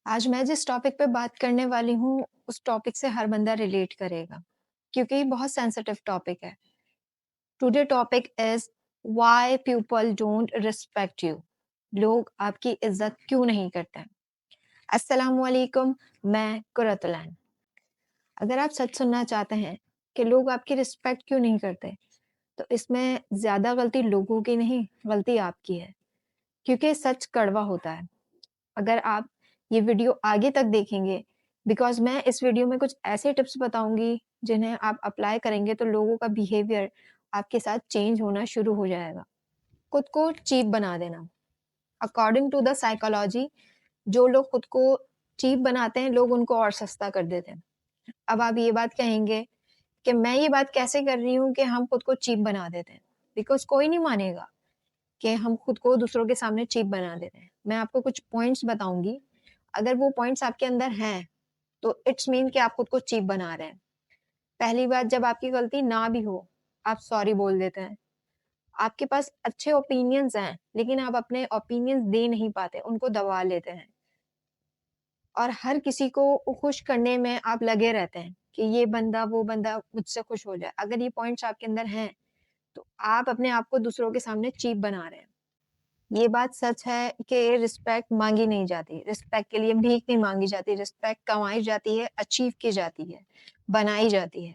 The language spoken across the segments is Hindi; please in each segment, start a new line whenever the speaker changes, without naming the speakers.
आज मैं जिस टॉपिक पे बात करने वाली हूँ, उस टॉपिक से हर बंदा रिलेट करेगा, क्योंकि ये बहुत सेंसिटिव टॉपिक है। Today topic is why people don't respect you. लोग आपकी इज़्ज़त क्यों नहीं करते हैं? अस्सलामु अलैकुम, मैं कुरतुलैन। अगर आप सच सुनना चाहते हैं कि लोग आपकी रिस्पेक्ट क्यों नहीं करते, तो इसमें ज़्यादा गलती लोगों की नहीं, गलती आपकी है, क्योंकि सच कड़वा होता है। अगर आप ये वीडियो आगे तक देखेंगे बिकॉज़ मैं इस वीडियो में कुछ ऐसे टिप्स बताऊँगी जिन्हें आप अप्लाई करेंगे तो लोगों का बिहेवियर आपके साथ चेंज होना शुरू हो जाएगा। खुद को चीप बना देना। अकॉर्डिंग टू द साइकोलॉजी जो लोग खुद को चीप बनाते हैं, लोग उनको और सस्ता कर देते हैं। अब आप ये बात कहेंगे कि मैं ये बात कैसे कर रही हूँ कि हम खुद को चीप बना देते हैं? बिकॉज़ कोई नहीं मानेगा कि हम खुद को दूसरों के सामने चीप बना देते हैं। मैं आपको कुछ पॉइंट्स बताऊँगी, अगर वो पॉइंट्स आपके अंदर हैं, तो इट्स मीन कि आप खुद को चीप बना रहे हैं। पहली बात, जब आपकी गलती ना भी हो, आप सॉरी बोल देते हैं। आपके पास अच्छे ओपिनियंस हैं, लेकिन आप अपने ओपिनियंस दे नहीं पाते, उनको दबा लेते हैं। और हर किसी को खुश करने में आप लगे रहते हैं कि ये बंदा, वो बंदा मुझसे खुश हो जाए। अगर ये पॉइंट्स आपके अंदर हैं, तो आप अपने आप को दूसरों के सामने चीप बना रहे हैं। ये बात सच है कि रिस्पेक्ट माँगी नहीं जाती, रिस्पेक्ट के लिए भीख नहीं माँगी जाती, रिस्पेक्ट कमाई जाती है, अचीव की जाती है, बनाई जाती है।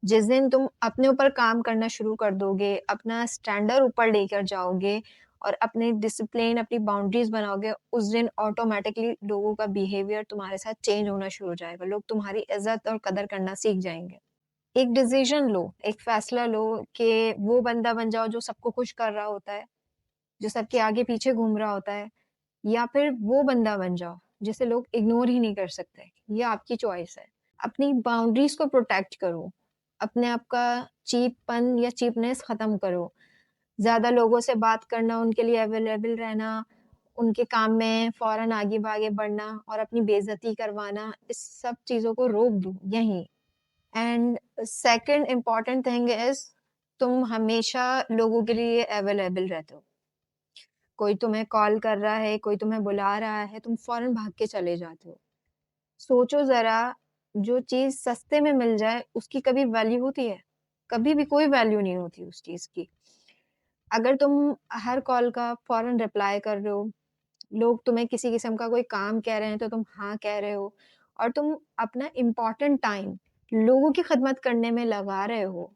जिस दिन तुम अपने ऊपर काम करना शुरू कर दोगे, अपना स्टैंडर्ड ऊपर लेकर जाओगे और अपने डिसिप्लिन, अपनी बाउंड्रीज़ बनाओगे, उस दिन ऑटोमैटिकली लोगों का बिहेवियर तुम्हारे साथ चेंज होना शुरू हो जाएगा। लोग तुम्हारी इज़्ज़त और कदर करना सीख जाएँगे। एक डिसीज़न लो, एक फैसला लो कि वो बंदा बन जाओ जो सबको खुश कर रहा होता है, जो सबके आगे-पीछे घूम रहा होता है, या फिर वो बंदा बन जाओ जिसे लोग इग्नोर ही नहीं कर सकते। ये आपकी चॉइस है। अपनी बाउंड्रीज़ को प्रोटेक्ट करो। अपने आप का चीपपन या चीपनेस खत्म करो। ज़्यादा लोगों से बात करना, उनके लिए अवेलेबल रहना, उनके काम में फ़ौरन आगे-भागे बढ़ना और अपनी बेइज़्ज़ती करवाना, इस सब चीज़ों को रोक दो यहीं। And second important thing is तुम हमेशा लोगों के लिए अवेलेबल रहते हो। कोई तुम्हें कॉल कर रहा है, कोई तुम्हें बुला रहा है, तुम फ़ौरन भाग के चले जाते हो। सोचो ज़रा, जो चीज़ सस्ते में मिल जाए, उसकी कभी वैल्यू होती है? कभी भी कोई वैल्यू नहीं होती उस चीज़ की। अगर तुम हर कॉल का फ़ौरन रिप्लाई कर रहे हो, लोग तुम्हें किसी किस्म का कोई काम कह रहे हैं, तो तुम हाँ कह रहे हो और तुम अपना इम्पोर्टेंट टाइम लोगों की खिदमत करने में लगा रहे हो,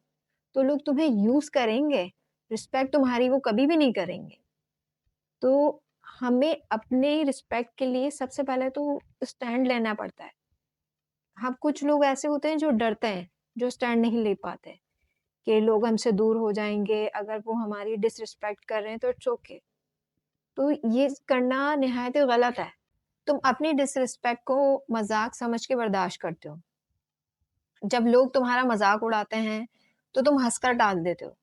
तो लोग तुम्हें यूज़ करेंगे, रिस्पेक्ट तुम्हारी वो कभी भी नहीं करेंगे। तो हमें अपने रिस्पेक्ट के लिए सबसे पहले तो स्टैंड लेना पड़ता है। हाँ, कुछ लोग ऐसे होते हैं जो डरते हैं, जो स्टैंड नहीं ले पाते, कि लोग हमसे दूर हो जाएँगे, अगर वो हमारी डिसरिस्पेक्ट कर रहे हैं तो इट्स ओके। तो ये करना निहायत ही गलत है। तुम अपनी डिसरिस्पेक्ट को मज़ाक समझ के बर्दाश्त करते हो। जब लोग तुम्हारा मज़ाक उड़ाते हैं, तो तुम हँसकर टाल देते हो।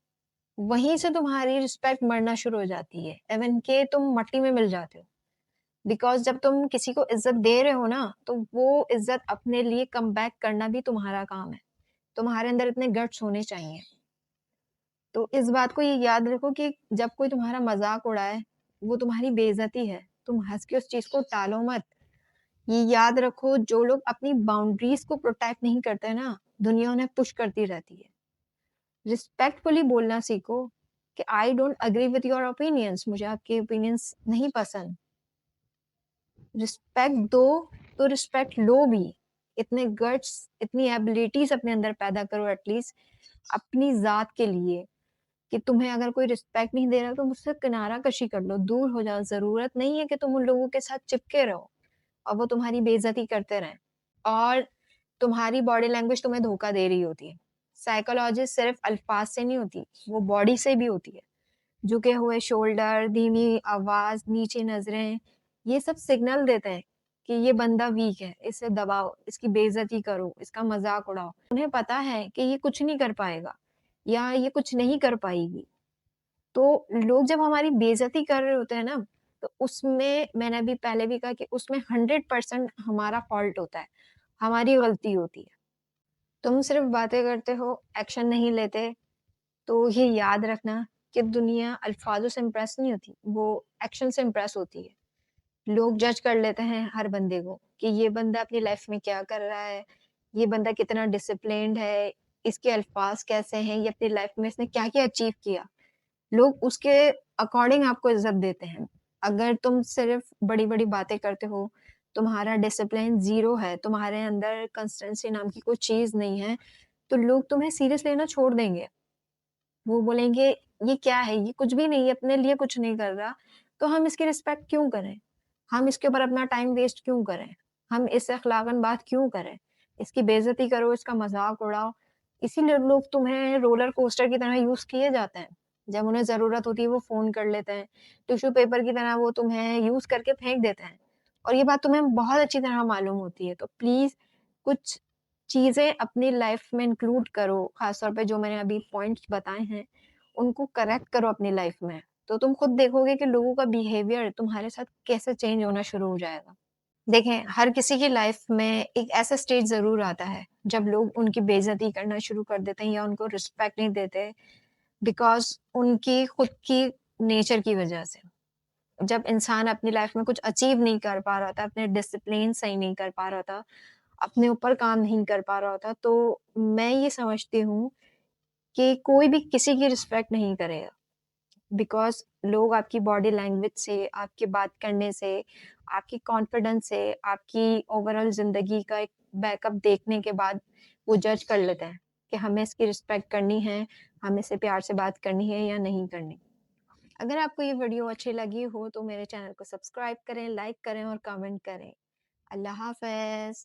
वहीं से तुम्हारी रिस्पेक्ट मरना शुरू हो जाती है, इवन कि तुम मट्टी में मिल जाते हो। बिकॉज़ जब तुम किसी को इज़्ज़त दे रहे हो ना, तो वो इज़्ज़त अपने लिए कम बैक करना भी तुम्हारा काम है। तुम्हारे अंदर इतने गट्स होने चाहिए। तो इस बात को ये याद रखो कि जब कोई तुम्हारा मज़ाक उड़ाए, वो तुम्हारी बेइज़्ज़ती है। तुम हँस के उस चीज़ को टालो मत। ये याद रखो, जो लोग अपनी बाउंड्रीज़ को प्रोटेक्ट नहीं करते ना, दुनिया उन्हें पुश करती रहती है। रिस्पेक्टफुली बोलना सीखो कि I don't agree with your opinions, मुझे आपके ओपिनियंस नहीं पसंद। रिस्पेक्ट दो, तो रिस्पेक्ट लो भी। इतने गट्स, इतनी एबिलिटीज़ अपने अंदर पैदा करो एटलीस्ट अपनी ज़ात के लिए, कि तुम्हें अगर कोई रिस्पेक्ट नहीं दे रहा तो मुझसे किनारा कशी कर लो, दूर हो जाओ। ज़रूरत नहीं है कि तुम उन लोगों के साथ चिपके रहो और वो तुम्हारी बेइज़्ज़ती करते रहें और तुम्हारी बॉडी लैंग्वेज तुम्हें धोखा दे रही होती है। साइकोलॉजी सिर्फ़ अल्फ़ाज़ से नहीं होती, वो बॉडी से भी होती है। झुके हुए शोल्डर, धीमी आवाज़, नीची नज़रें, ये सब सिग्नल देते हैं कि ये बंदा वीक है, इसे दबाओ, इसकी बेइज़्ज़ती करो, इसका मज़ाक उड़ाओ। उन्हें पता है कि ये कुछ नहीं कर पाएगा या ये कुछ नहीं कर पाएगी। तो लोग जब हमारी बेइज़्ज़ती कर रहे होते हैं ना, तो उसमें मैंने अभी पहले भी कहा कि उसमें 100% हमारा फ़ॉल्ट होता है, हमारी गलती होती है। तुम सिर्फ़ बातें करते हो, एक्शन नहीं लेते, तो ये याद रखना कि दुनिया अल्फ़ाज़ों से इम्प्रेस नहीं होती, वो एक्शन से इम्प्रेस होती है। लोग जज कर लेते हैं हर बंदे को कि ये बंदा अपनी लाइफ में क्या कर रहा है, ये बंदा कितना डिसिप्लिन्ड है, इसके अल्फाज कैसे हैं, ये अपनी लाइफ में इसने क्या-क्या अचीव किया। लोग उसके अकॉर्डिंग आपको इज़्ज़त देते हैं। अगर तुम सिर्फ़ बड़ी-बड़ी बातें करते हो, तुम्हारा डिसिप्लिन ज़ीरो है, तुम्हारे अंदर कंसिस्टेंसी नाम की कोई चीज़ नहीं है, तो लोग तुम्हें सीरियस लेना छोड़ देंगे। वो बोलेंगे ये क्या है? ये कुछ भी नहीं है, अपने लिए कुछ नहीं कर रहा, तो हम इसकी रिस्पेक्ट क्यों करें? हम इसके ऊपर अपना टाइम वेस्ट क्यों करें? हम इससे अखलाकन बात क्यों करें? इसकी बेइज़्ज़ती करो, इसका मज़ाक उड़ाओ। इसीलिए लोग तुम्हें रोलर कोस्टर की तरह यूज़ किए जाते हैं। जब उन्हें ज़रूरत होती है वो फ़ोन कर लेते हैं। टिश्यू पेपर की तरह वो तुम्हें यूज़ करके फेंक देते हैं। और ये बात तुम्हें बहुत अच्छी तरह मालूम होती है। तो प्लीज़ कुछ चीज़ें अपनी लाइफ़ में इंक्लूड करो, ख़ास तौर पे जो मैंने अभी पॉइंट्स बताए हैं, उनको करेक्ट करो अपनी लाइफ़ में। तो तुम खुद देखोगे कि लोगों का बिहेवियर तुम्हारे साथ कैसे चेंज होना शुरू हो जाएगा। देखें, हर किसी की लाइफ़ में एक ऐसा स्टेज ज़रूर आता है, जब लोग उनकी बेइज़्ज़ती करना शुरू कर देते हैं या उनको रिस्पेक्ट नहीं देते बिकॉज़ उनकी खुद की नेचर की वज़ह से। जब इंसान अपनी लाइफ़ में कुछ अचीव नहीं कर पा रहा था, अपने डिसिप्लिन सही नहीं कर पा रहा था, अपने ऊपर काम नहीं कर पा रहा था, तो मैं ये समझती हूँ कि कोई भी किसी की रिस्पेक्ट नहीं करेगा। बिकॉज़ लोग आपकी बॉडी लैंग्वेज से, आपकी बात करने से, आपकी कॉन्फिडेंस से, आपकी ओवरऑल ज़िंदगी का एक बैकअप देखने के बाद वो जज कर लेते हैं कि हमें इसकी रिस्पेक्ट करनी है, हमें इससे प्यार से बात करनी है या नहीं करनी। अगर आपको ये वीडियो अच्छी लगी हो तो मेरे चैनल को सब्सक्राइब करें, लाइक करें और कमेंट करें। अल्लाह हाफ़िज़।